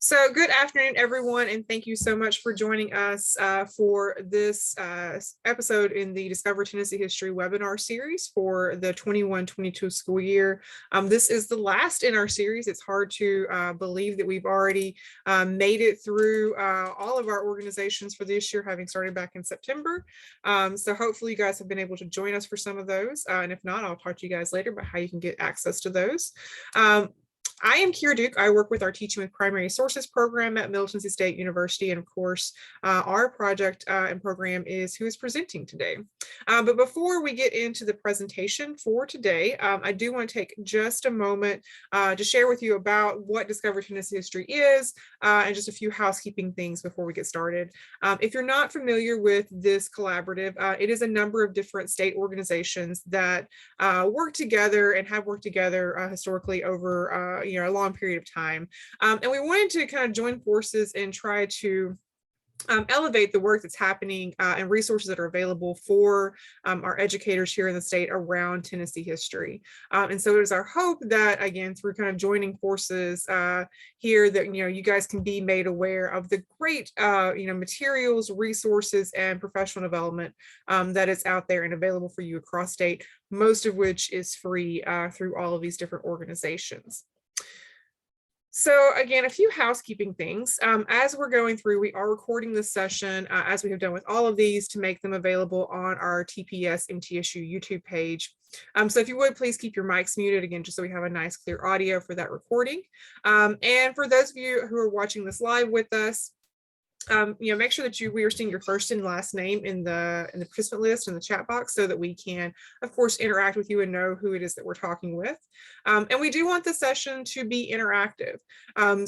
So good afternoon, everyone, and thank you so much for joining us for this episode in the Discover Tennessee History webinar series for the 21-22 school year. This is the last in our series. It's hard to believe that we've already made it through all of our organizations for this year, having started back in September. So hopefully you guys have been able to join us for some of those. And if not, I'll talk to you guys later about how you can get access to those. I am Kira Duke. I work with our Teaching with Primary Sources program at Middle Tennessee State University. And of course, our project and program is who is presenting today. But before we get into the presentation for today, I do want to take just a moment to share with you about what Discover Tennessee History is and just a few housekeeping things before we get started. If you're not familiar with this collaborative, it is a number of different state organizations that work together and have worked together historically over a long period of time. And we wanted to kind of join forces and try to elevate the work that's happening and resources that are available for our educators here in the state around Tennessee history. And so it is our hope that, again, through kind of joining forces here, that you guys can be made aware of the great materials, resources, and professional development that is out there and available for you across state, most of which is free through all of these different organizations. So again, a few housekeeping things. As we're going through, we are recording this session as we have done with all of these to make them available on our TPS MTSU YouTube page. So if you would, please keep your mics muted again, just so we have a nice clear audio for that recording. And for those of you who are watching this live with us, make sure that we are seeing your first and last name in the participant list in the chat box so that we can, of course, interact with you and know who it is that we're talking with. And we do want the session to be interactive.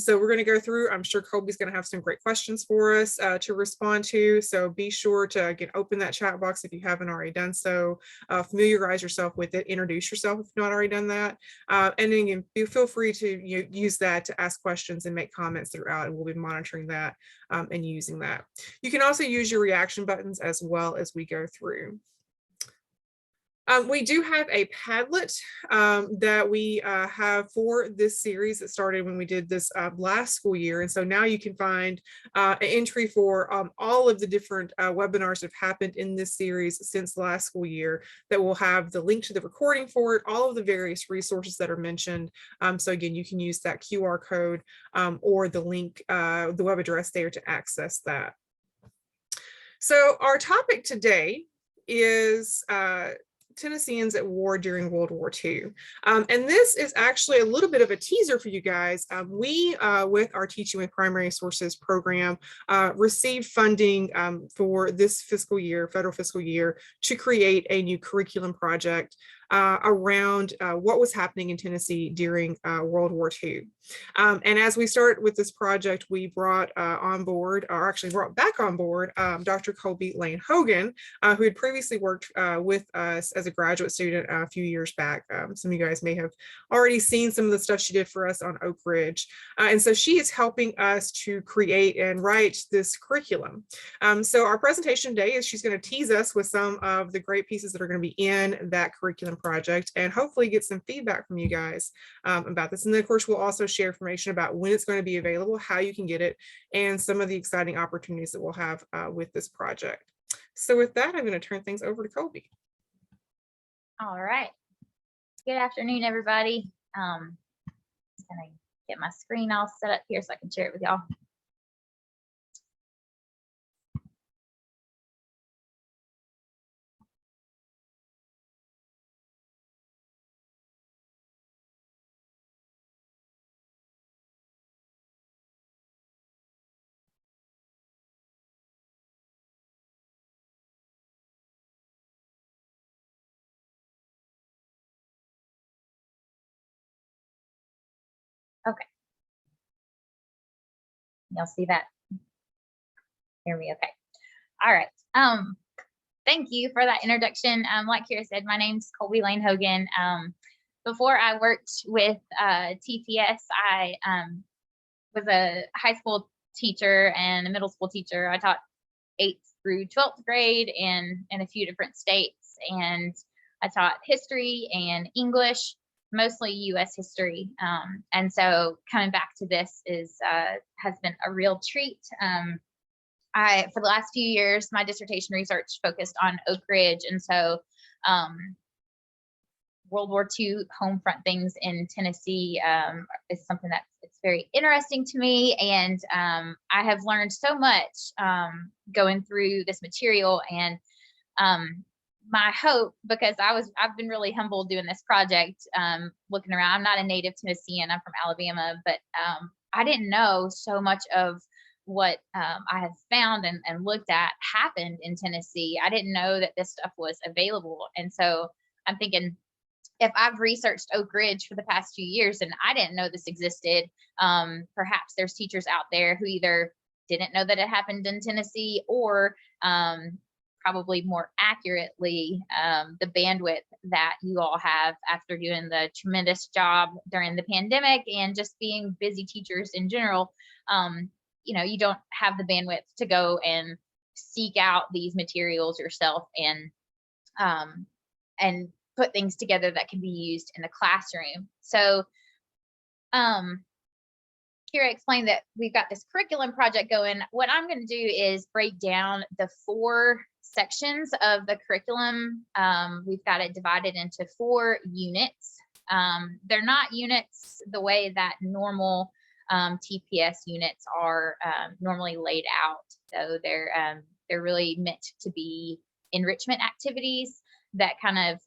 So we're going to go through, I'm sure Colby's going to have some great questions for us to respond to. So be sure to, again, open that chat box if you haven't already done so. Familiarize yourself with it. Introduce yourself if you've not already done that. And then again, feel free to use that to ask questions and make comments throughout, and we'll be monitoring that and using that. You can also use your reaction buttons as well as we go through. We do have a Padlet that we have for this series that started when we did this last school year. And so now you can find an entry for all of the different webinars that have happened in this series since last school year that will have the link to the recording for it, all of the various resources that are mentioned. So again, you can use that QR code or the link, the web address there to access that. So our topic today is Tennesseans at war during World War II. And this is actually a little bit of a teaser for you guys. We, with our Teaching with Primary Sources program, received funding for this fiscal year, federal fiscal year, to create a new curriculum project around what was happening in Tennessee during World War II. And as we start with this project, we brought on board, or actually brought back on board, Dr. Colby Lane Hogan, who had previously worked with us as a graduate student a few years back. Some of you guys may have already seen some of the stuff she did for us on Oak Ridge. And so she is helping us to create and write this curriculum. So our presentation today is she's going to tease us with some of the great pieces that are going to be in that curriculum project and hopefully get some feedback from you guys about this. And then of course, we'll also share information about when it's going to be available, how you can get it, and some of the exciting opportunities that we'll have with this project. So with that, I'm going to turn things over to Colby. All right. Good afternoon, everybody. Just gonna get my screen all set up here so I can share it with y'all. Okay. Y'all see that? Hear me okay. All right. Thank you for that introduction. Like Kira said, my name's Colby Lane Hogan. Before I worked with TTS, I was a high school teacher and a middle school teacher. I taught 8th through 12th grade in a few different states, and I taught history and English mostly U.S. history. And so coming back to this has been a real treat. For the last few years, my dissertation research focused on Oak Ridge. And so World War II home front things in Tennessee is something that it's very interesting to me. And I have learned so much going through this material. And my hope, because I've been really humbled doing this project, looking around. I'm not a native Tennessean, I'm from Alabama, but I didn't know so much of what I have found and looked at happened in Tennessee. I didn't know that this stuff was available. And so I'm thinking, if I've researched Oak Ridge for the past few years and I didn't know this existed, perhaps there's teachers out there who either didn't know that it happened in Tennessee, or probably more accurately, the bandwidth that you all have after doing the tremendous job during the pandemic and just being busy teachers in general. You don't have the bandwidth to go and seek out these materials yourself and put things together that can be used in the classroom. So Kira explained that we've got this curriculum project going. What I'm going to do is break down the 4 sections of the curriculum. We've got it divided into 4 units. They're not units the way that normal TPS units are normally laid out. So they're really meant to be enrichment activities that kind of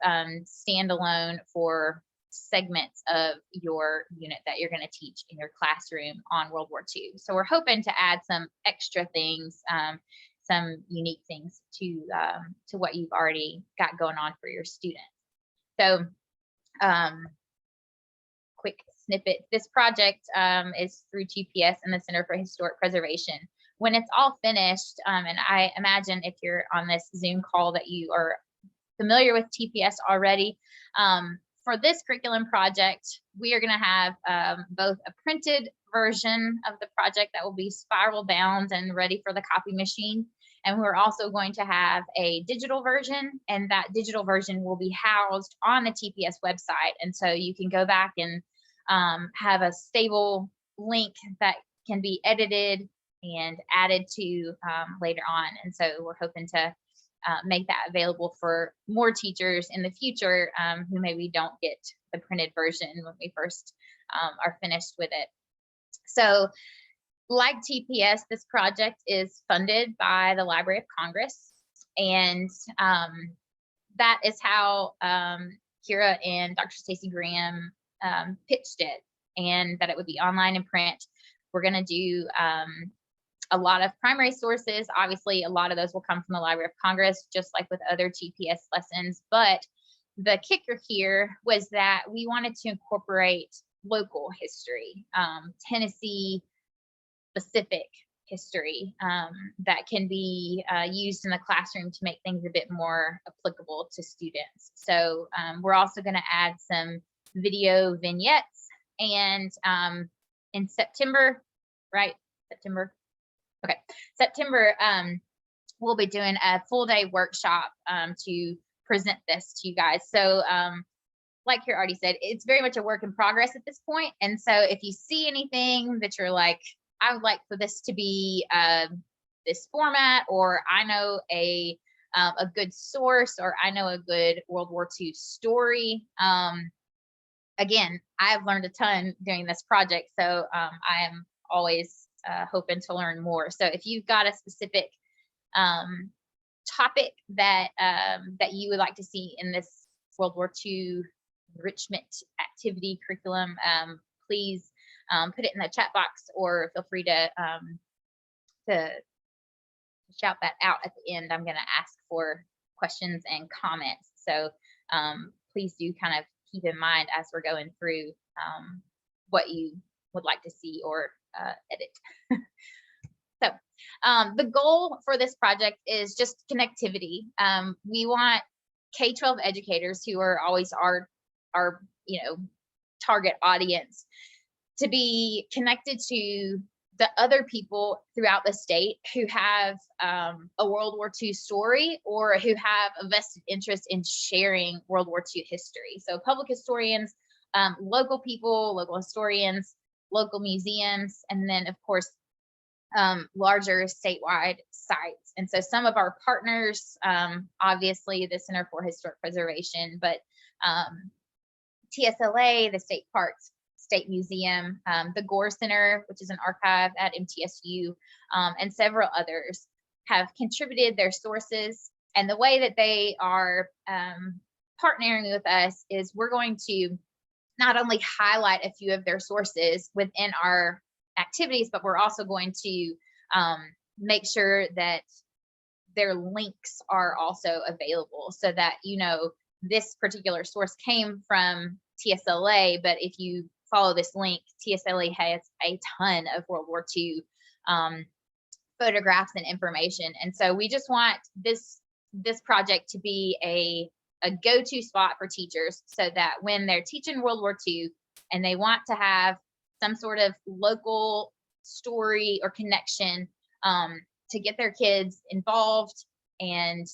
stand alone for segments of your unit that you're going to teach in your classroom on World War II. So we're hoping to add some extra things, some unique things to what you've already got going on for your students. So quick snippet, this project is through TPS and the Center for Historic Preservation. When it's all finished, and I imagine if you're on this Zoom call that you are familiar with TPS already, for this curriculum project, we are going to have both a printed version of the project that will be spiral bound and ready for the copy machine. And we're also going to have a digital version, and that digital version will be housed on the TPS website. And so you can go back and have a stable link that can be edited and added to later on. And so we're hoping to make that available for more teachers in the future who maybe don't get the printed version when we first are finished with it. So like TPS, this project is funded by the Library of Congress, and that is how Kira and Dr. Stacy Graham pitched it, and that it would be online and print. We're going to do a lot of primary sources. Obviously, a lot of those will come from the Library of Congress, just like with other TPS lessons. But the kicker here was that we wanted to incorporate local history, Tennessee specific history that can be used in the classroom to make things a bit more applicable to students. So we're also going to add some video vignettes, and in September, right? September, we'll be doing a full day workshop to present this to you guys. So like you already said, it's very much a work in progress at this point. And so if you see anything that you're like, I would like for this to be this format, or I know a good source, or I know a good World War II story. Again, I've learned a ton doing this project, so I am always hoping to learn more. So if you've got a specific topic that you would like to see in this World War II enrichment activity curriculum, please put it in the chat box, or feel free to shout that out at the end. I'm going to ask for questions and comments. So please do kind of keep in mind as we're going through what you would like to see or edit. So the goal for this project is just connectivity. We want K-12 educators, who are always our target audience, to be connected to the other people throughout the state who have a World War II story, or who have a vested interest in sharing World War II history. So public historians local people, local historians, local museums, and then of course larger statewide sites. And so some of our partners, obviously the Center for Historic Preservation, but TSLA, the State Parks State Museum, the Gore Center, which is an archive at MTSU, and several others have contributed their sources. And the way that they are partnering with us is we're going to not only highlight a few of their sources within our activities, but we're also going to make sure that their links are also available so that, you know, this particular source came from TSLA, but if you follow this link, TSLA has a ton of World War II photographs and information. And so we just want this project to be a go-to spot for teachers so that when they're teaching World War II and they want to have some sort of local story or connection to get their kids involved and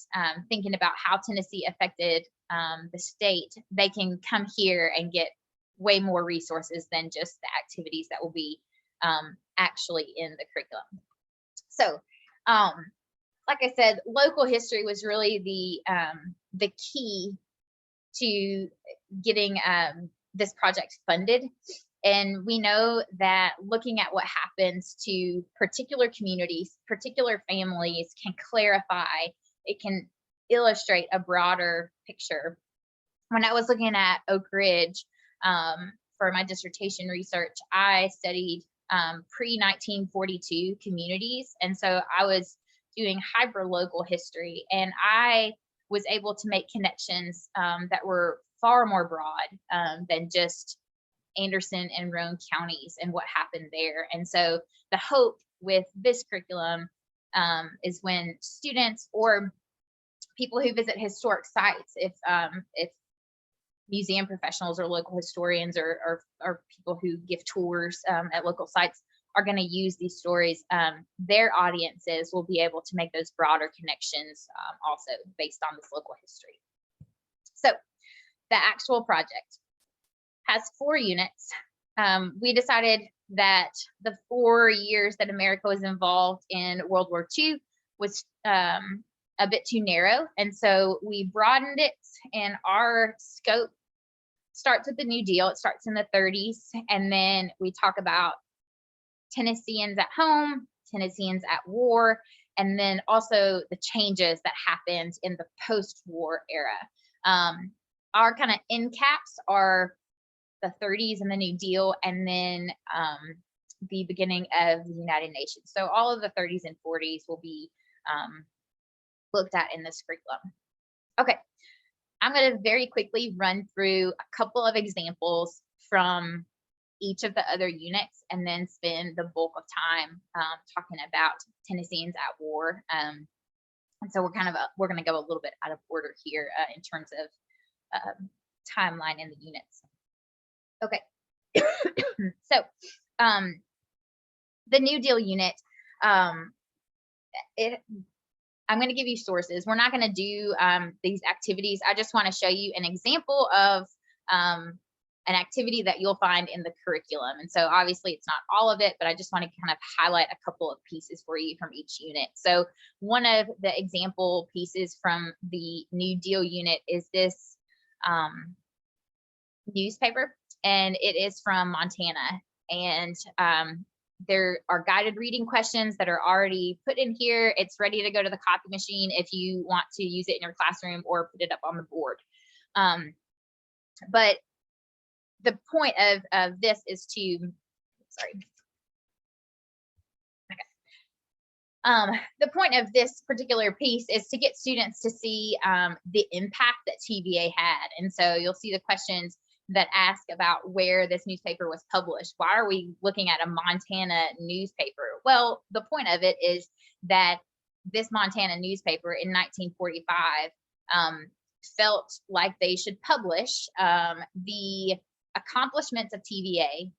thinking about how Tennessee affected the state, they can come here and get way more resources than just the activities that will be actually in the curriculum. So, like I said, local history was really the key to getting this project funded. And we know that looking at what happens to particular communities, particular families can clarify, it can illustrate a broader picture. When I was looking at Oak Ridge for my dissertation research, I studied pre-1942 communities. And so I was doing hyper-local history, and I was able to make connections that were far more broad than just Anderson and Roane counties and what happened there. And so the hope with this curriculum is when students or people who visit historic sites, if museum professionals or local historians or people who give tours at local sites are going to use these stories, their audiences will be able to make those broader connections also based on this local history. So the actual project has 4 units. We decided that the 4 years that America was involved in World War II was a bit too narrow. And so we broadened it, and our scope starts with the New Deal. It starts in the 30s. And then we talk about Tennesseans at home, Tennesseans at war, and then also the changes that happened in the post-war era. Our kind of end caps are the 30s and the New Deal, and then the beginning of the United Nations. So all of the 30s and 40s will be looked at in this curriculum. Okay, I'm going to very quickly run through a couple of examples from each of the other units, and then spend the bulk of time talking about Tennesseans at war. And so we're going to go a little bit out of order here in terms of timeline in the units. Okay, so the New Deal unit, I'm going to give you sources. We're not going to do these activities. I just want to show you an example of an activity that you'll find in the curriculum. And so obviously it's not all of it, but I just want to kind of highlight a couple of pieces for you from each unit. So one of the example pieces from the New Deal unit is this newspaper, and it is from Montana. And there are guided reading questions that are already put in here. It's ready to go to the copy machine if you want to use it in your classroom or put it up on the board. But the point of this is to, sorry. Okay. The point of this particular piece is to get students to see the impact that TVA had. And so you'll see the questions that ask about where this newspaper was published. Why are we looking at a Montana newspaper? Well, the point of it is that this Montana newspaper in 1945 felt like they should publish the accomplishments of TVA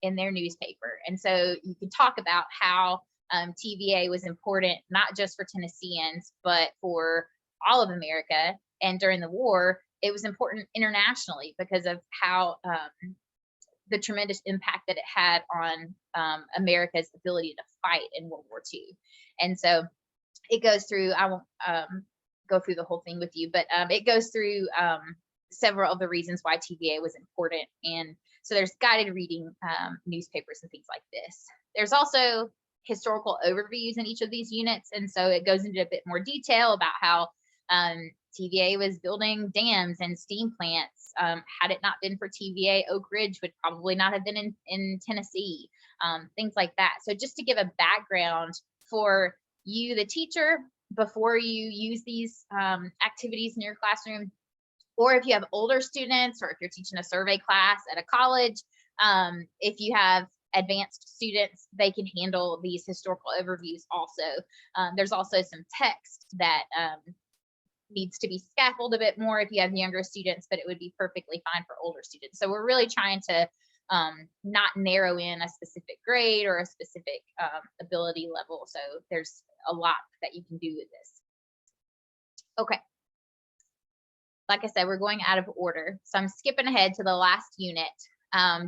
in their newspaper. And so you could talk about how TVA was important, not just for Tennesseans, but for all of America. And during the war, it was important internationally because of how the tremendous impact that it had on America's ability to fight in World War II. And so it goes through, I won't go through the whole thing with you, but it goes through several of the reasons why TVA was important. And so there's guided reading newspapers and things like this. There's also historical overviews in each of these units. And so it goes into a bit more detail about how TVA was building dams and steam plants. Had it not been for TVA, Oak Ridge would probably not have been in Tennessee, things like that. So just to give a background for you, the teacher, before you use these activities in your classroom, or if you have older students, or if you're teaching a survey class at a college, if you have advanced students, they can handle these historical overviews also. There's also some text that needs to be scaffolded a bit more if you have younger students, but it would be perfectly fine for older students. So we're really trying to not narrow in a specific grade or a specific ability level. So there's a lot that you can do with this. Okay. Like I said, we're going out of order. So I'm skipping ahead to the last unit,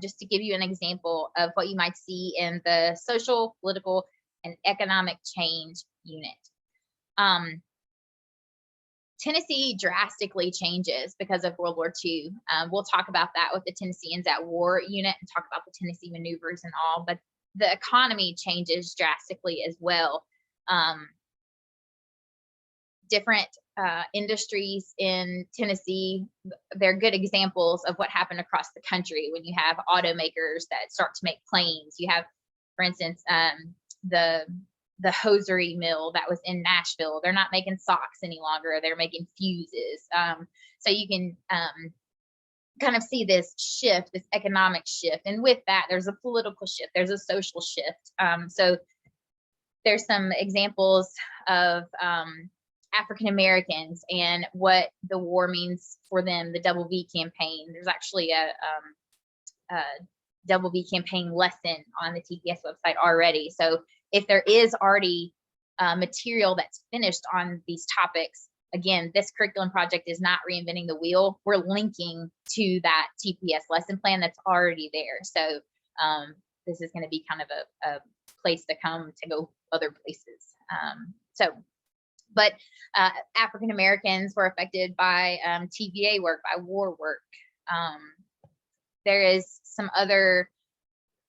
just to give you an example of what you might see in the social, political, and economic change unit. Tennessee drastically changes because of World War II. We'll talk about that with the Tennesseans at War unit and talk about the Tennessee maneuvers and all, but the economy changes drastically as well. Different industries in Tennessee, they're good examples of what happened across the country when you have automakers that start to make planes. You have, for instance, the hosiery mill that was in Nashville. They're not making socks any longer. They're making fuses. So you can kind of see this shift, this economic shift. And with that, there's a political shift. There's a social shift. So there's some examples of African Americans and what the war means for them, the WWII campaign. There's actually a WWII campaign lesson on the TPS website already. So if there is already material that's finished on these topics, again, this curriculum project is not reinventing the wheel. We're linking to that TPS lesson plan that's already there. So this is going to be kind of a place to come to go other places. But African Americans were affected by TVA work, by war work. There is some other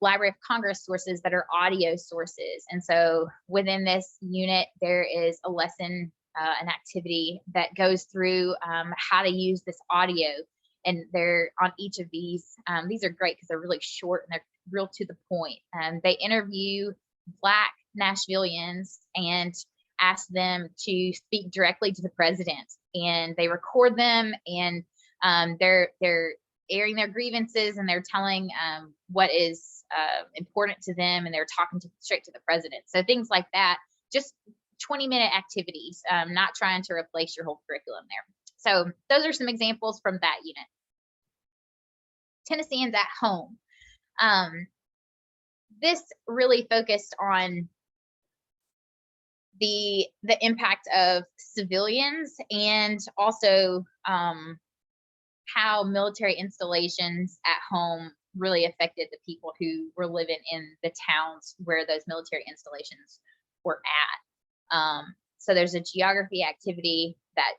Library of Congress sources that are audio sources. And so within this unit, there is a lesson, an activity that goes through how to use this audio. And they're on each of these are great because they're really short and they're real to the point. They interview Black Nashvillians and ask them to speak directly to the president, and they record them, and they're airing their grievances, and they're telling what is important to them, and they're talking straight to the president. So things like that, just 20-minute activities, not trying to replace your whole curriculum there. So those are some examples from that unit. Tennesseans at home. This really focused on the impact of civilians, and also how military installations at home really affected the people who were living in the towns where those military installations were at. So there's a geography activity that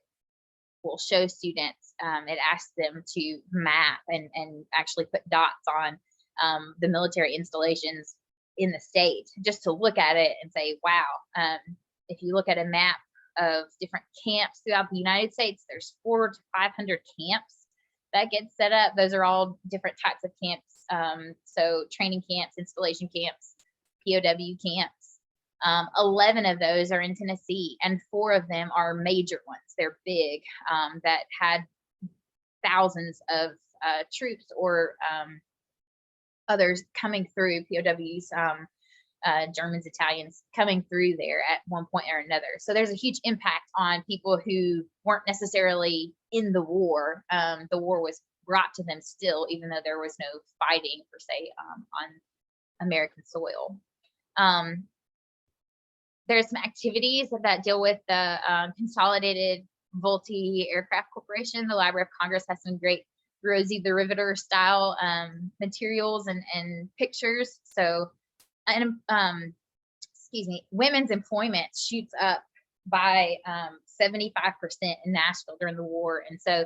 will show students. It asks them to map and actually put dots on the military installations in the state, just to look at it and say, wow. If you look at a map of different camps throughout the United States, there's 400 to 500 camps that get set up. Those are all different types of camps. So training camps, installation camps, POW camps. 11 of those are in Tennessee, and 4 of them are major ones. They're big, that had thousands of troops or others coming through, POWs, Germans, Italians coming through there at one point or another. So there's a huge impact on people who weren't necessarily in the war. The war was brought to them still, even though there was no fighting per se on American soil. There's some activities that deal with the consolidated Vultee Aircraft Corporation. The Library of Congress has some great Rosie the Riveter style materials and pictures. So, and excuse me, women's employment shoots up by 75% in Nashville during the war. And so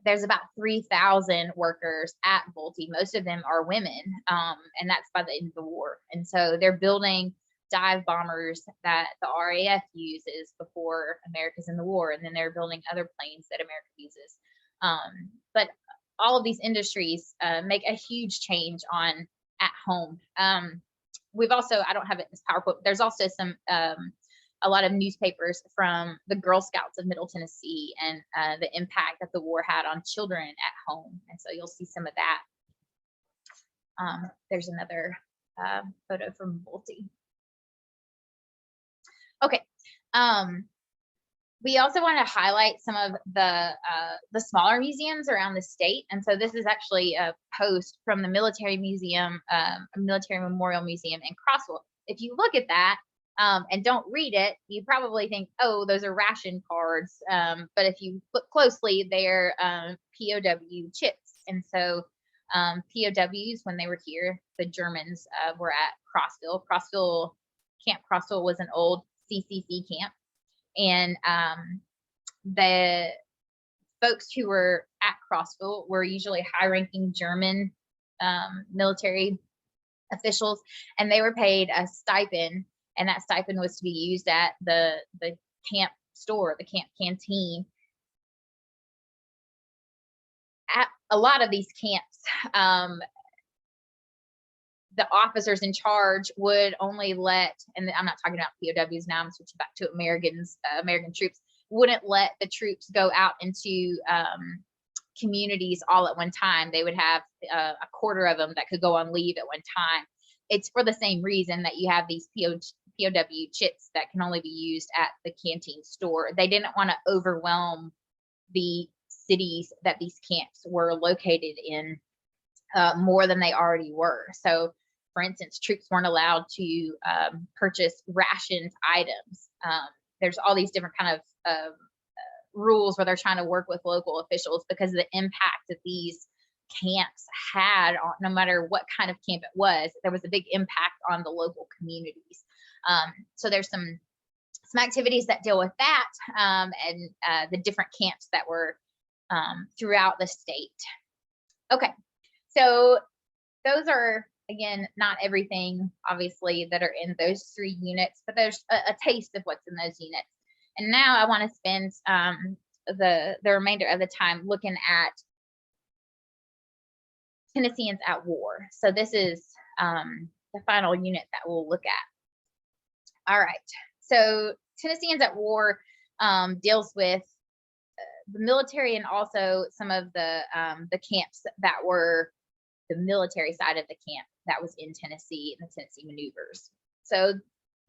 there's about 3,000 workers at Vultee. Most of them are women, and that's by the end of the war. And so they're building dive bombers that the RAF uses before America's in the war, and then they're building other planes that America uses. But all of these industries make a huge change on at home. We've also, I don't have it in this PowerPoint, but there's also some a lot of newspapers from the Girl Scouts of Middle Tennessee and the impact that the war had on children at home. And so you'll see some of that. There's another photo from Vultee. Okay. We also want to highlight some of the smaller museums around the state. And so this is actually a post from the Military Museum, Military Memorial Museum in Crossville. If you look at that, and don't read it, you probably think, oh, those are ration cards. But if you look closely, they're POW chips. And so POWs, when they were here, the Germans were at Crossville. Camp Crossville was an old CCC camp. And the folks who were at Crossville were usually high-ranking German military officials, and they were paid a stipend. And that stipend was to be used at the camp store, the camp canteen. At a lot of these camps, the officers in charge would only let, and I'm not talking about POWs now, I'm switching back to American troops, wouldn't let the troops go out into communities all at one time. They would have a quarter of them that could go on leave at one time. It's for the same reason that you have these POW chips that can only be used at the canteen store. They didn't want to overwhelm the cities that these camps were located in more than they already were. So, for instance, troops weren't allowed to purchase rationed items. There's all these different kind of rules where they're trying to work with local officials because of the impact that these camps had on, no matter what kind of camp it was, there was a big impact on the local communities. So there's some activities that deal with that and the different camps that were throughout the state. Okay, so those are, again, not everything, obviously, that are in those 3 units, but there's a taste of what's in those units. And now I want to spend the remainder of the time looking at Tennesseans at war. So this is the final unit that we'll look at. All right. So Tennesseans at war deals with the military and also some of the camps that were the military side of the camp that was in Tennessee and the Tennessee maneuvers. So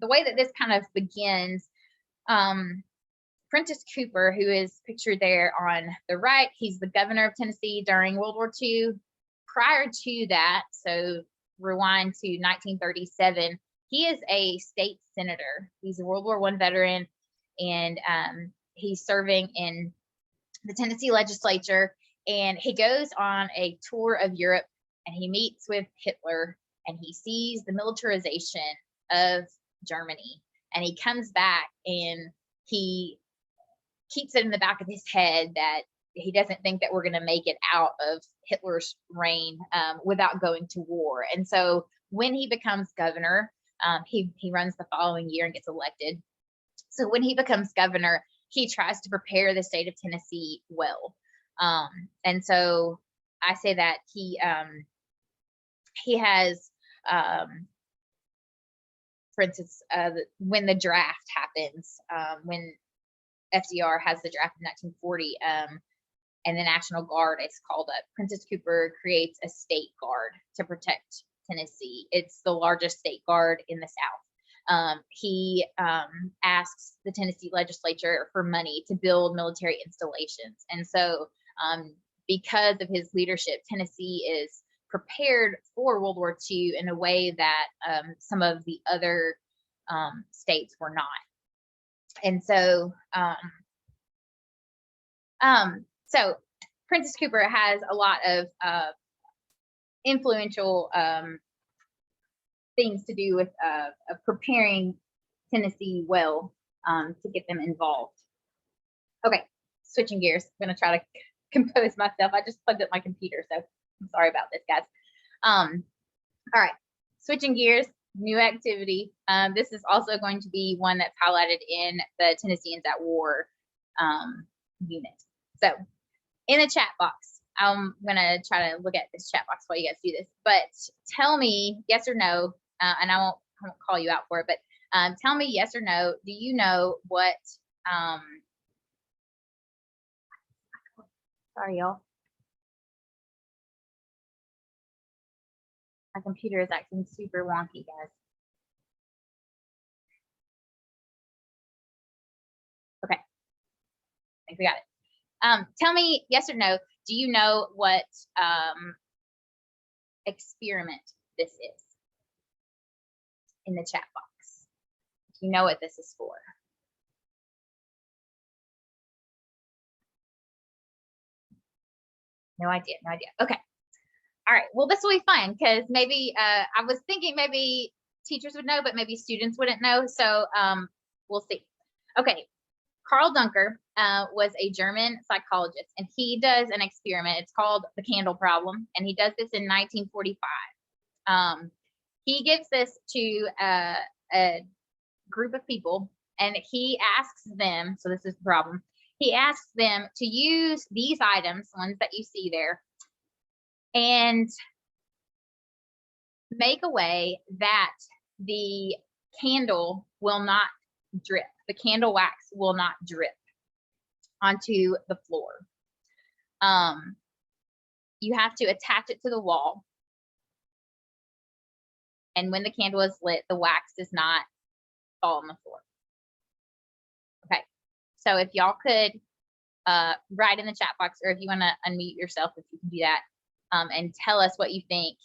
the way that this kind of begins, Prentice Cooper, who is pictured there on the right, he's the governor of Tennessee during World War II. Prior to that, so rewind to 1937, he is a state senator. He's a World War I veteran, and he's serving in the Tennessee legislature. And he goes on a tour of Europe, and he meets with Hitler, and he sees the militarization of Germany. And he comes back, and he keeps it in the back of his head that he doesn't think that we're going to make it out of Hitler's reign without going to war. And so when he becomes governor, he runs the following year and gets elected. So when he becomes governor, he tries to prepare the state of Tennessee well. And so I say that he has, for instance, when the draft happens, when FDR has the draft in 1940, and the National Guard is called up, Prentice Cooper creates a state guard to protect Tennessee. It's the largest state guard in the South. He asks the Tennessee legislature for money to build military installations. And so because of his leadership, Tennessee is prepared for World War II in a way that some of the other states were not. And so, so Princess Cooper has a lot of influential things to do with preparing Tennessee well to get them involved. Okay, switching gears. I'm gonna try to compose myself. I just plugged up my computer, so I'm sorry about this, guys. All right, switching gears, new activity. This is also going to be one that's highlighted in the Tennesseans at War unit. So in the chat box, I'm gonna try to look at this chat box while you guys do this, but tell me yes or no, and I won't call you out for it, but tell me yes or no, do you know what, sorry y'all. My computer is acting super wonky, guys. Okay, I think we got it. Tell me yes or no, do you know what experiment this is in the chat box? Do you know what this is for? No idea, no idea. Okay. All right, well, this will be fun because maybe I was thinking maybe teachers would know, but maybe students wouldn't know. So we'll see. Okay, Karl Duncker was a German psychologist, and he does an experiment. It's called the candle problem, and he does this in 1945. He gives this to a group of people, and he asks them, so this is the problem, he asks them to use these items, ones that you see there, and make a way that the candle will not drip. The candle wax will not drip onto the floor. You have to attach it to the wall. And when the candle is lit, the wax does not fall on the floor. Okay, so if y'all could write in the chat box, or if you want to unmute yourself, if you can do that, and tell us what you think.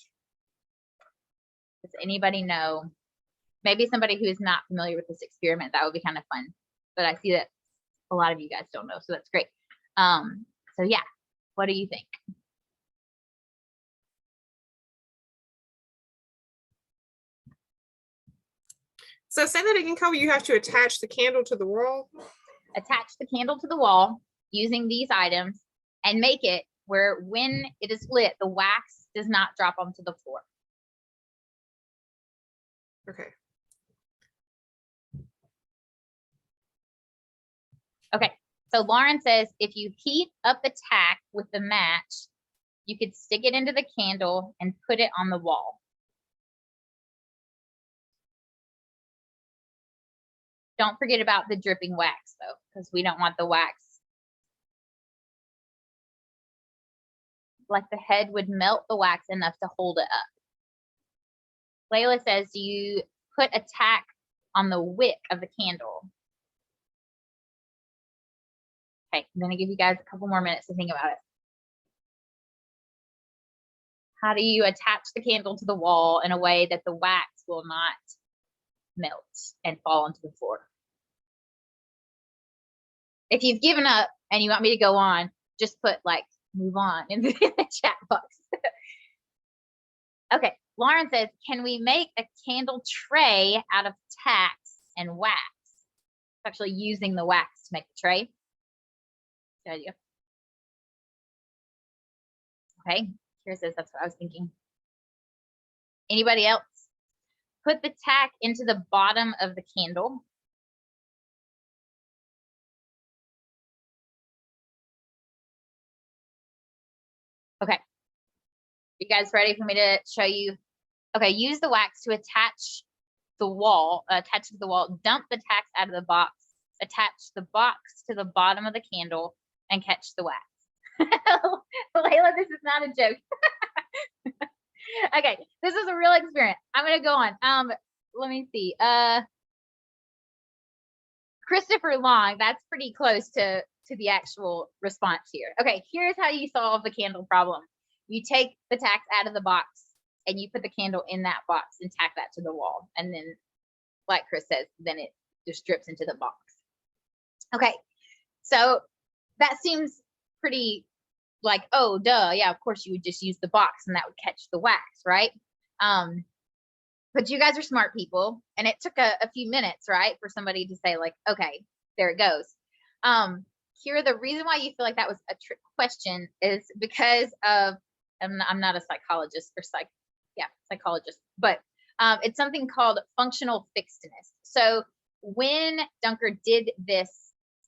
Does anybody know? Maybe somebody who is not familiar with this experiment, that would be kind of fun. But I see that a lot of you guys don't know, so that's great. So yeah, what do you think? So say that again, Kobe, you have to attach the candle to the wall? Attach the candle to the wall using these items and make it where when it is lit, the wax does not drop onto the floor. Okay. Okay, so Lauren says if you heat up the tack with the match, you could stick it into the candle and put it on the wall. Don't forget about the dripping wax though, because we don't want the wax. Like the head would melt the wax enough to hold it up. Layla says, do you put a tack on the wick of the candle? Okay, I'm gonna give you guys a couple more minutes to think about it. How do you attach the candle to the wall in a way that the wax will not melt and fall onto the floor? If you've given up and you want me to go on, just put like move on in the chat box. Okay, Lauren says, can we make a candle tray out of tacks and wax? It's actually using the wax to make the tray. Good idea. Okay, Kira says that's what I was thinking. Anybody else? Put the tack into the bottom of the candle. Okay, you guys ready for me to show you? Okay, use the wax to attach the wall, attach to the wall, dump the tacks out of the box, attach the box to the bottom of the candle, and catch the wax. Layla, this is not a joke. Okay, this is a real experience. I'm gonna go on. Let me see. Christopher Long, that's pretty close to the actual response here. Okay, here's how you solve the candle problem. You take the tacks out of the box and you put the candle in that box and tack that to the wall. And then, like Chris says, then it just drips into the box. Okay, so that seems pretty like, oh, duh, yeah, of course you would just use the box and that would catch the wax, right? But you guys are smart people, and it took a few minutes, right, for somebody to say like, okay, there it goes. Here, the reason why you feel like that was a trick question is because of, I'm not a psychologist or psychologist, but it's something called functional fixedness. So when Dunker did this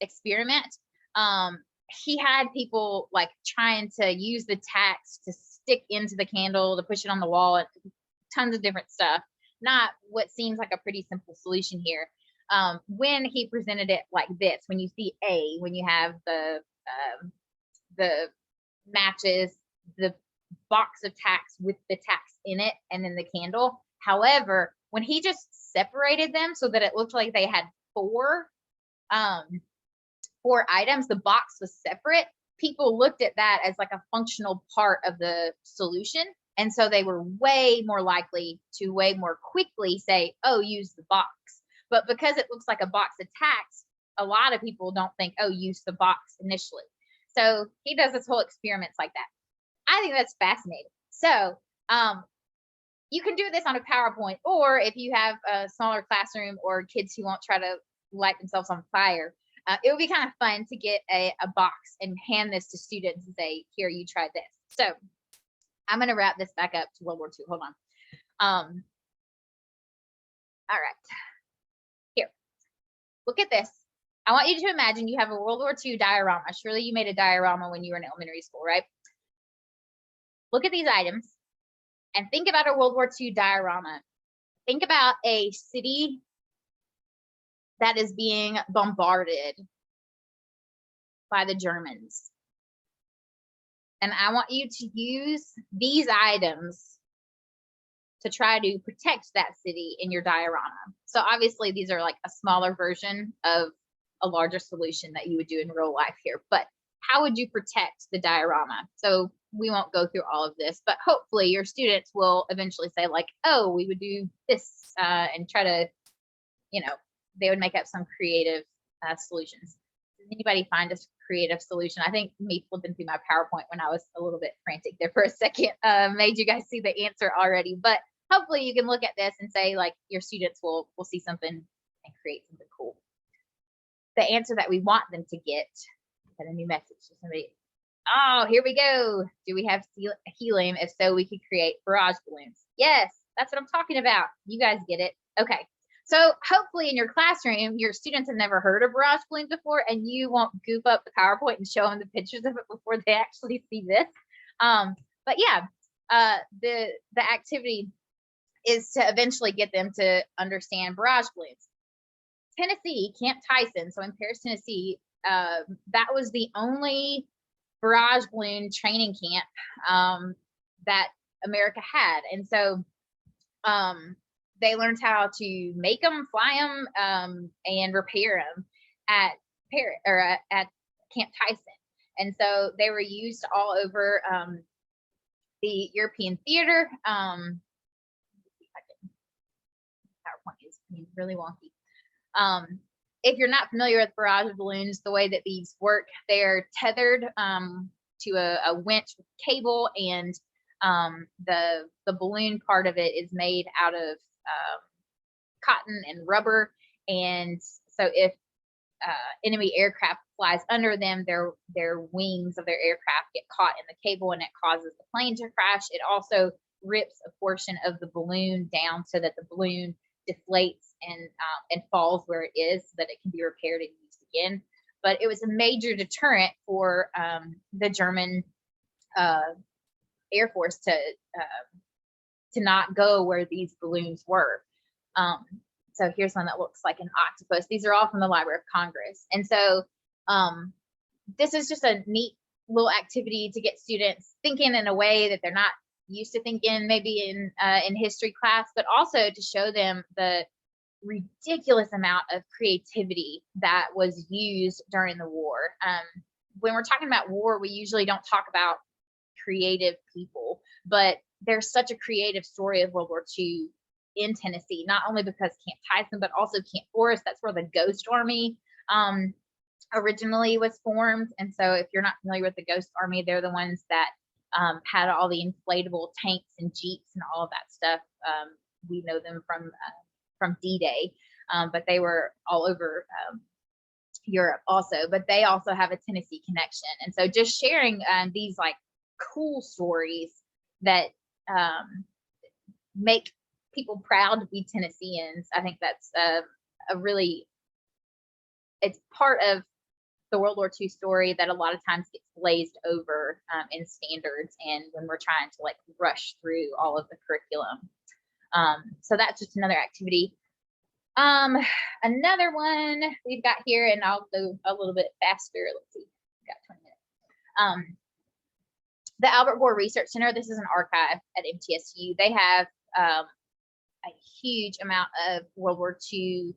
experiment, he had people like trying to use the tacks to stick into the candle, to push it on the wall, and tons of different stuff. Not what seems like a pretty simple solution here. When he presented it like this, when you see A, when you have the matches, the box of tacks with the tacks in it, and then the candle. However, when he just separated them so that it looked like they had four items, the box was separate. People looked at that as like a functional part of the solution. And so they were way more likely to way more quickly say, oh, use the box. But because it looks like a box of tacks, a lot of people don't think, oh, use the box initially. So he does this whole experiments like that. I think that's fascinating. So you can do this on a PowerPoint, or if you have a smaller classroom or kids who won't try to light themselves on fire, it would be kind of fun to get a box and hand this to students and say, here, you try this. So I'm going to wrap this back up to World War II. Hold on. All right. Here, look at this. I want you to imagine you have a World War II diorama. Surely you made a diorama when you were in elementary school, right? Look at these items and think about a World War II diorama. Think about a city that is being bombarded by the Germans. And I want you to use these items to try to protect that city in your diorama. So obviously these are like a smaller version of a larger solution that you would do in real life here, but how would you protect the diorama? So we won't go through all of this, but hopefully your students will eventually say like, oh, we would do this and try to, they would make up some creative solutions. Does anybody find a creative solution? I think me flipping through my PowerPoint when I was a little bit frantic there for a second made you guys see the answer already, but hopefully you can look at this and say like your students will see something and create something cool. The answer that we want them to get, got a new message to somebody. Oh, here we go. Do we have helium? If so, we could create barrage balloons. Yes, that's what I'm talking about. You guys get it. Okay. So hopefully in your classroom, your students have never heard of barrage balloons before, and you won't goof up the PowerPoint and show them the pictures of it before they actually see this. But yeah, the activity is to eventually get them to understand barrage balloons. Tennessee, Camp Tyson, so in Paris, Tennessee, that was the only barrage balloon training camp that America had. And so they learned how to make them, fly them, and repair them at Paris or at Camp Tyson. And so they were used all over the European theater. PowerPoint is being really wonky. If you're not familiar with barrage balloons, the way that these work, they're tethered to a winch with cable, and the balloon part of it is made out of cotton and rubber. And so if enemy aircraft flies under them, their wings of their aircraft get caught in the cable and it causes the plane to crash. It also rips a portion of the balloon down so that the balloon deflates and falls where it is so that it can be repaired and used again. But it was a major deterrent for the German Air Force to not go where these balloons were. So here's one that looks like an octopus. These are all from the Library of Congress. And so this is just a neat little activity to get students thinking in a way that they're not used to thinking maybe in history class, but also to show them the ridiculous amount of creativity that was used during the war. When we're talking about war, we usually don't talk about creative people, but there's such a creative story of World War II in Tennessee, not only because Camp Tyson, but also Camp Forrest. That's where the Ghost Army originally was formed. And so if you're not familiar with the Ghost Army, they're the ones that had all the inflatable tanks and jeeps and all of that stuff. We know them from D-Day, but they were all over Europe also, but they also have a Tennessee connection. And so just sharing these like cool stories that make people proud to be Tennesseans, I think that's a really, it's part of the World War II story that a lot of times gets glazed over in standards and when we're trying to like rush through all of the curriculum. So that's just another activity. Another one we've got here, and I'll go a little bit faster. Let's see, we've got 20 minutes. The Albert Gore Research Center, this is an archive at MTSU. They have a huge amount of World War II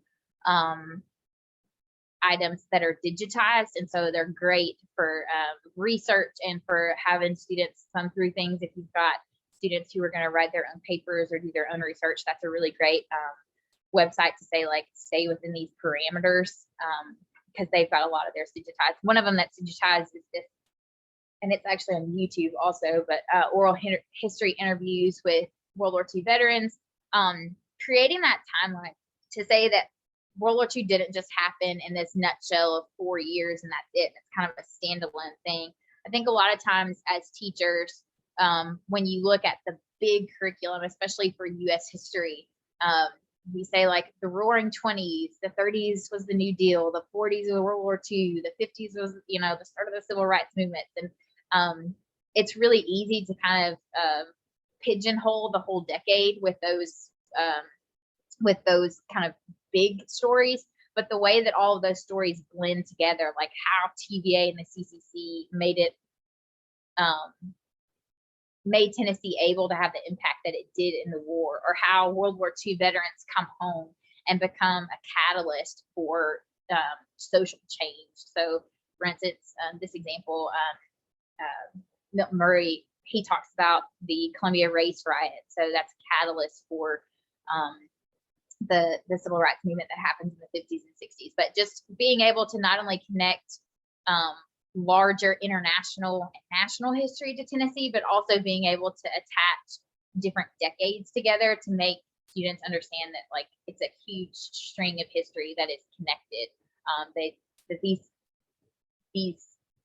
items that are digitized, and so they're great for research and for having students thumb through things. If you've got students who are going to write their own papers or do their own research, that's a really great website to say, like, stay within these parameters, because they've got a lot of theirs digitized. One of them that's digitized is this, and it's actually on YouTube also, but oral history interviews with World War II veterans, creating that timeline to say that World War II didn't just happen in this nutshell of 4 years and that's it. It's kind of a standalone thing. I think a lot of times as teachers, when you look at the big curriculum, especially for U.S. history, we say like the Roaring 20s, the 30s was the New Deal, the 40s was World War II, the 50s was, you know, the start of the civil rights movement. And it's really easy to kind of pigeonhole the whole decade with those kind of big stories. But the way that all of those stories blend together, like how TVA and the CCC made Tennessee able to have the impact that it did in the war, or how World War II veterans come home and become a catalyst for social change. So, for instance, this example, Milton Murray, he talks about the Columbia Race Riot. So that's a catalyst for the civil rights movement that happens in the 50s and 60s. But just being able to not only connect larger international and national history to Tennessee, but also being able to attach different decades together to make students understand that, like, it's a huge string of history that is connected. That these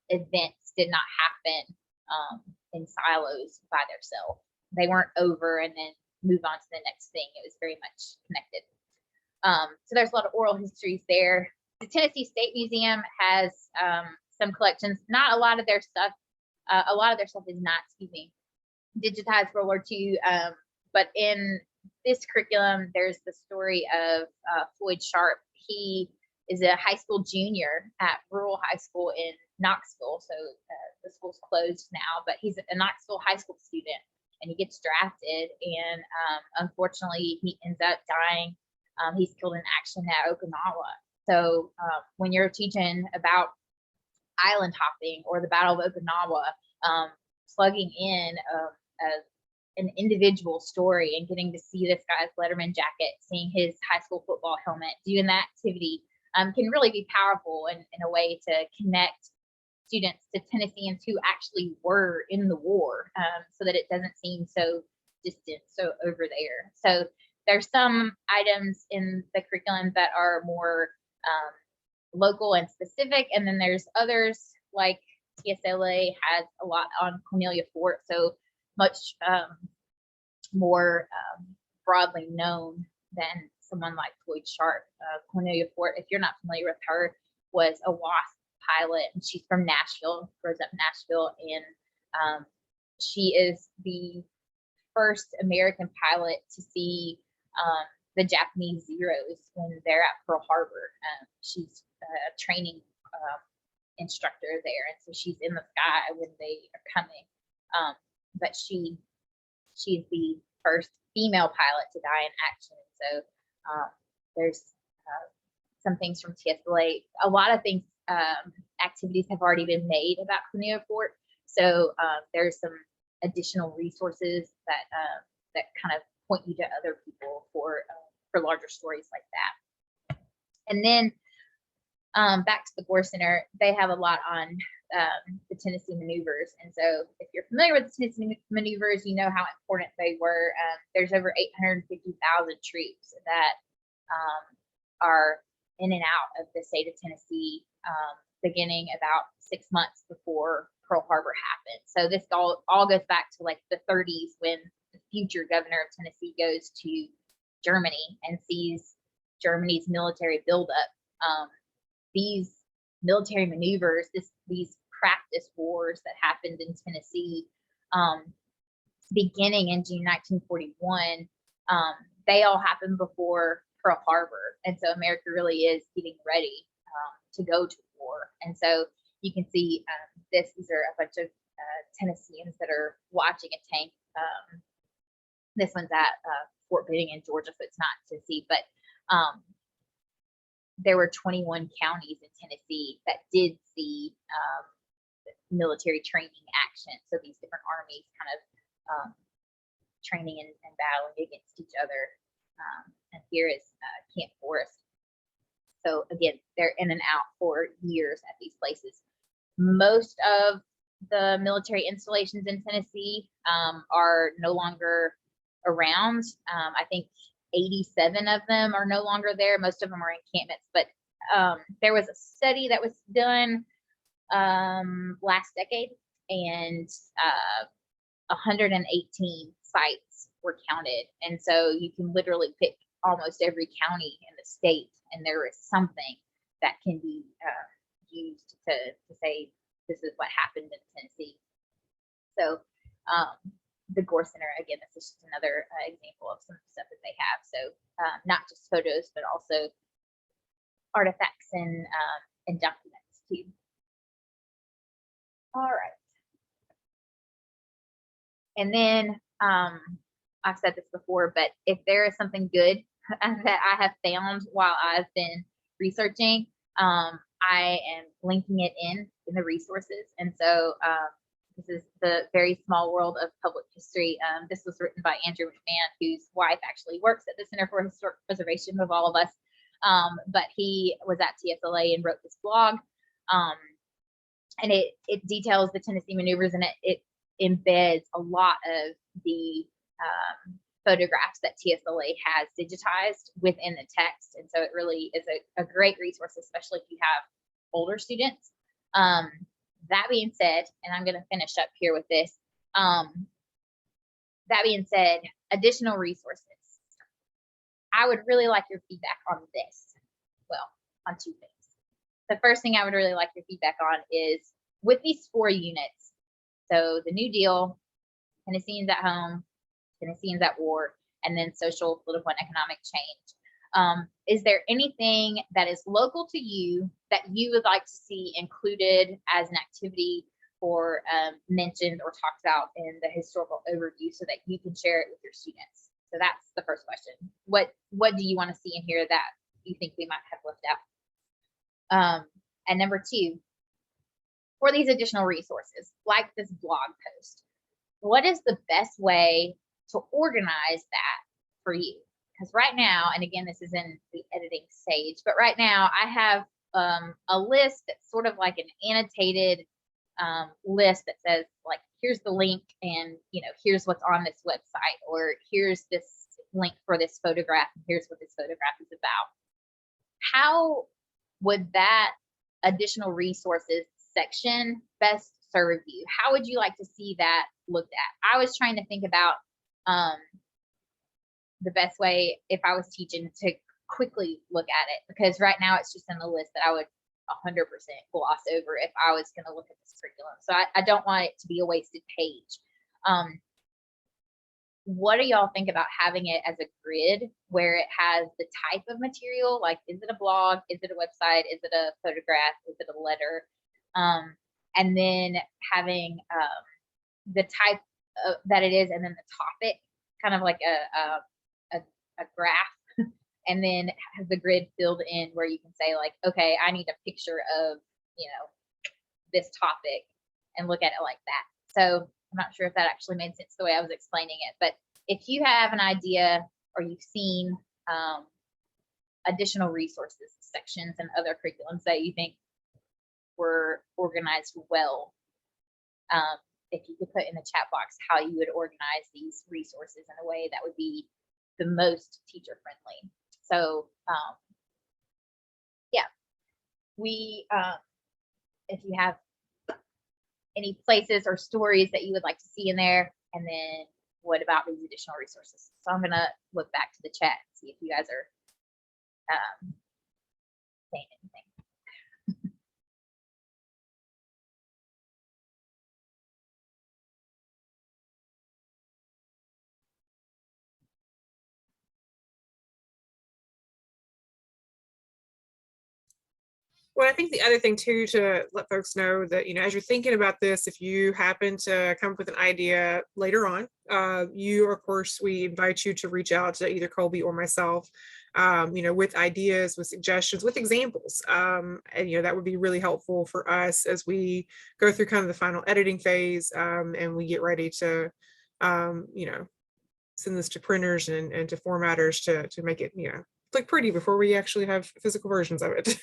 events did not happen in silos by themselves. They weren't over and then move on to the next thing. It was very much connected. So there's a lot of oral histories there. The Tennessee State Museum has some collections. Not a lot of their stuff. A lot of their stuff is not, digitized World War II. But in this curriculum, there's the story of Floyd Sharp. He is a high school junior at rural high school in Knoxville. So the school's closed now, but he's a Knoxville high school student, and he gets drafted, and unfortunately he ends up dying. He's killed in action at Okinawa. So when you're teaching about island hopping or the Battle of Okinawa, plugging in an individual story and getting to see this guy's Letterman jacket, seeing his high school football helmet, doing that activity can really be powerful in a way to connect students to Tennesseans who actually were in the war, so that it doesn't seem so distant, so over there. So there's some items in the curriculum that are more local and specific, and then there's others, like TSLA has a lot on Cornelia Fort, so much more broadly known than someone like Floyd Sharp. Cornelia Fort, if you're not familiar with her, was a WASP pilot, and she's from Nashville, grows up in Nashville, and she is the first American pilot to see the Japanese Zeros when they're at Pearl Harbor. She's a training instructor there, and so she's in the sky when they are coming. But she's the first female pilot to die in action. So there's some things from TSLA. A lot of things, activities have already been made about Cornelia Fort. So there's some additional resources that kind of point you to other people for larger stories like that. And then Back to the War Center, they have a lot on the Tennessee maneuvers. And so if you're familiar with the Tennessee maneuvers, you know how important they were. There's over 850,000 troops that are in and out of the state of Tennessee, beginning about 6 months before Pearl Harbor happened. So this all goes back to like the 30s, when the future governor of Tennessee goes to Germany and sees Germany's military buildup. These military maneuvers, these practice wars that happened in Tennessee, beginning in June 1941, they all happened before Pearl Harbor. And so America really is getting ready to go to war. And so you can see these are a bunch of Tennesseans that are watching a tank. This one's at Fort Benning in Georgia, so it's not Tennessee, but there were 21 counties in Tennessee that did see military training action. So these different armies kind of training and battling against each other. And here is Camp Forrest. So again, they're in and out for years at these places. Most of the military installations in Tennessee are no longer around. I think 87 of them are no longer there. Most of them are encampments, but there was a study that was done last decade, and 118 sites were counted. And so you can literally pick almost every county in the state, and there is something that can be used to say this is what happened in Tennessee. So the Gore Center, again, this is just another example of some stuff that they have. So not just photos, but also artifacts and documents too. All right. And then I've said this before, but if there is something good that I have found while I've been researching, I am linking it in the resources. And so this is The Very Small World of Public History. This was written by Andrew McMahon, whose wife actually works at the Center for Historic Preservation with all of us. But he was at TSLA and wrote this blog. And it details the Tennessee maneuvers, and it embeds a lot of the photographs that TSLA has digitized within the text. And so it really is a great resource, especially if you have older students. That being said, and I'm going to finish up here with this. That being said, additional resources. I would really like your feedback on this. Well, on two things. The first thing I would really like your feedback on is with these 4 units. So the New Deal, Tennesseans at Home, Tennesseans at War, and then social, political, and economic change. Is there anything that is local to you that you would like to see included as an activity or mentioned or talked about in the historical overview so that you can share it with your students? So that's the first question. What do you want to see in here that you think we might have left out? And number 2, for these additional resources, like this blog post, what is the best way to organize that for you? Because right now, and again, this is in the editing stage, but right now I have a list that's sort of like an annotated list that says, like, here's the link, and here's what's on this website, or here's this link for this photograph, and here's what this photograph is about. How would that additional resources section best serve you? How would you like to see that looked at? I was trying to think about the best way, if I was teaching, to quickly look at it, because right now it's just in the list that I would 100% gloss over if I was going to look at this curriculum. So I don't want it to be a wasted page. What do y'all think about having it as a grid where it has the type of material, like, is it a blog, is it a website, is it a photograph, is it a letter, and then having the type that it is, and then the topic, kind of like a graph, and then have the grid filled in where you can say, like, okay, I need a picture of this topic, and look at it like that. So I'm not sure if that actually made sense the way I was explaining it, but if you have an idea, or you've seen additional resources sections and other curriculums that you think were organized well. If you could put in the chat box how you would organize these resources in a way that would be the most teacher friendly. So yeah, we if you have any places or stories that you would like to see in there, and then what about these additional resources? So I'm gonna look back to the chat and see if you guys are saying anything. Well, I think the other thing too, to let folks know that, you know, as you're thinking about this, if you happen to come up with an idea later on, you, of course, we invite you to reach out to either Colby or myself, you know, with ideas, with suggestions, with examples. And, you know, that would be really helpful for us as we go through kind of the final editing phase, and we get ready to, you know, send this to printers and to formatters to make it, you know, look pretty before we actually have physical versions of it.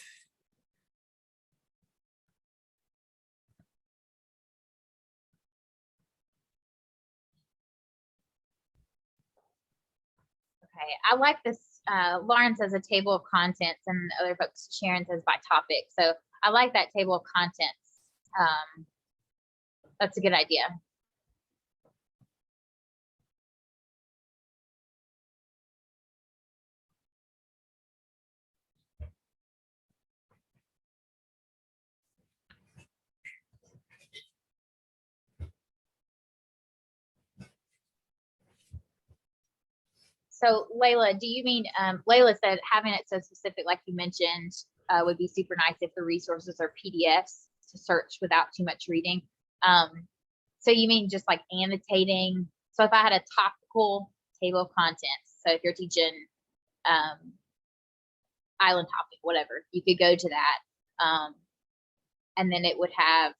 Okay, I like this. Lauren says a table of contents, and other folks, Sharon says by topic. So I like that table of contents. That's a good idea. So Layla, do you mean, Layla said having it so specific, like you mentioned, would be super nice if the resources are PDFs to search without too much reading. So you mean just like annotating? So if I had a topical table of contents, so if you're teaching island topic, whatever, you could go to that. And then it would have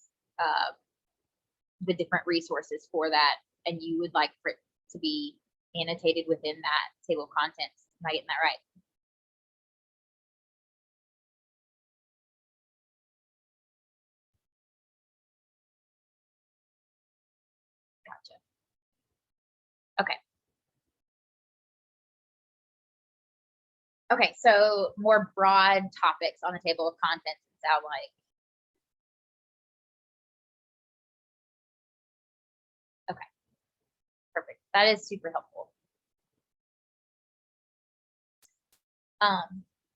the different resources for that. And you would like for it to be annotated within that table of contents. Am I getting that right? Gotcha. Okay. Okay, so more broad topics on the table of contents, it sounds like. Okay, perfect. That is super helpful.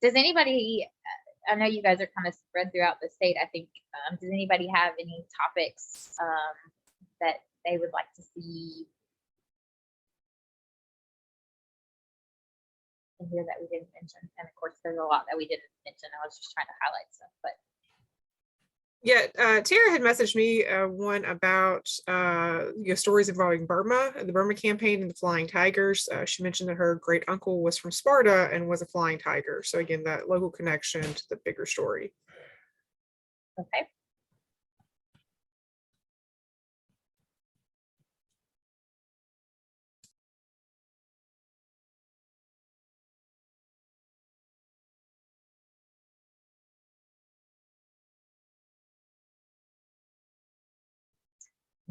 Does anybody, I know you guys are kind of spread throughout the state, I think, does anybody have any topics that they would like to see in here that we didn't mention? And of course, there's a lot that we didn't mention. I was just trying to highlight stuff, but. Yeah, Tara had messaged me one about stories involving Burma, the Burma campaign and the Flying Tigers. She mentioned that her great uncle was from Sparta and was a flying tiger. So again, that local connection to the bigger story. Okay.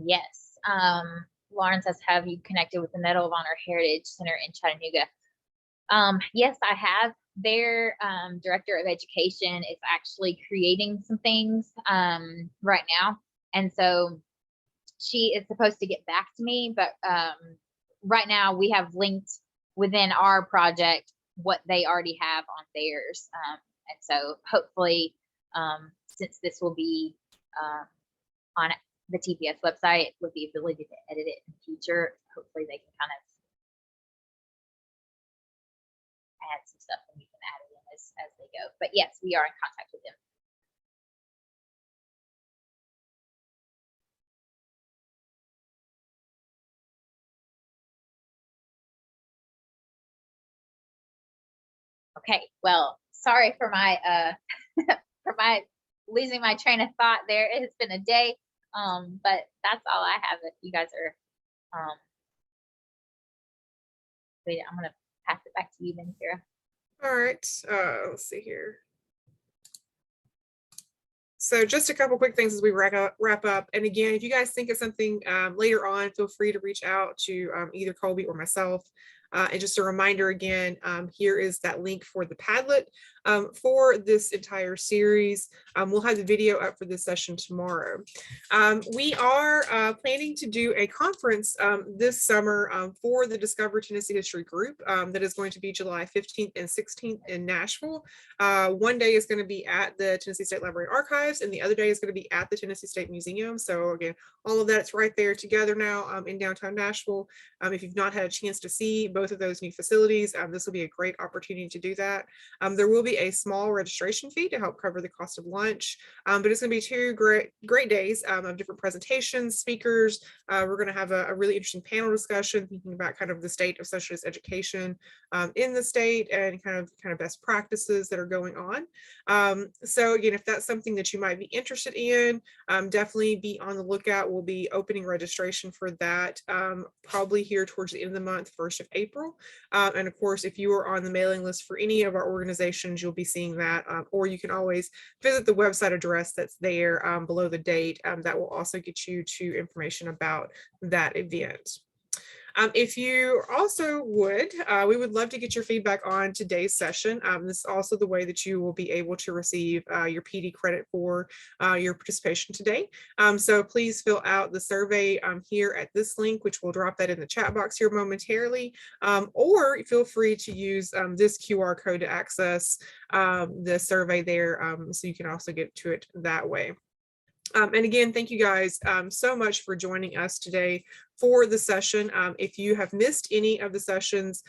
Yes. Lauren says, have you connected with the Medal of Honor Heritage Center in Chattanooga? Yes, I have. Their director of education is actually creating some things right now. And so she is supposed to get back to me, but right now we have linked within our project what they already have on theirs. And so hopefully, since this will be on the TPS website with the ability to edit it in the future, hopefully they can kind of add some stuff and we can add it in as they go. But yes, we are in contact with them. Okay, well, sorry for my for my losing my train of thought there. It has been a day, but that's all I have. If you guys are wait, I'm gonna pass it back to you then, Kira. All right, let's see here. So just a couple quick things as we wrap up. And again, if you guys think of something later on, feel free to reach out to either Colby or myself. And just a reminder again, here is that link for the Padlet for this entire series. We'll have the video up for this session tomorrow. We are planning to do a conference this summer for the Discover Tennessee History group that is going to be July 15th and 16th in Nashville. One day is going to be at the Tennessee State Library and Archives, and the other day is going to be at the Tennessee State Museum. So again, all of that's right there together now in downtown Nashville. If you've not had a chance to see both of those new facilities, this will be a great opportunity to do that. There will be a small registration fee to help cover the cost of lunch, but it's going to be two great days of different presentations, speakers. We're going to have a really interesting panel discussion thinking about kind of the state of socialist education in the state and kind of best practices that are going on. So again, if that's something that you might be interested in, definitely be on the lookout. We'll be opening registration for that probably here towards the end of the month, 1st of April. And of course, if you are on the mailing list for any of our organizations, you'll be seeing that, or you can always visit the website address that's there below the date. That will also get you to information about that event. If you also would, we would love to get your feedback on today's session. This is also the way that you will be able to receive your PD credit for your participation today. So please fill out the survey here at this link, which we'll drop that in the chat box here momentarily, or feel free to use this QR code to access the survey there, so you can also get to it that way. And again, thank you guys so much for joining us today for the session. If you have missed any of the sessions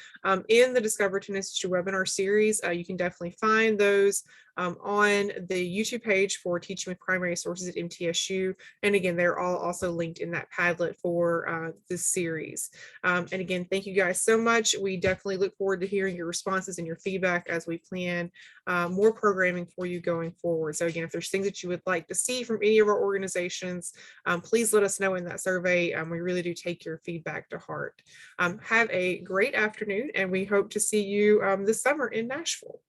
in the Discover Tennessee History webinar series, you can definitely find those on the YouTube page for Teaching with Primary Sources at MTSU. And again, they're all also linked in that Padlet for this series. And again, thank you guys so much. We definitely look forward to hearing your responses and your feedback as we plan more programming for you going forward. So again, if there's things that you would like to see from any of our organizations, please let us know in that survey. We really do take your feedback to heart. Have a great afternoon, and we hope to see you this summer in Nashville.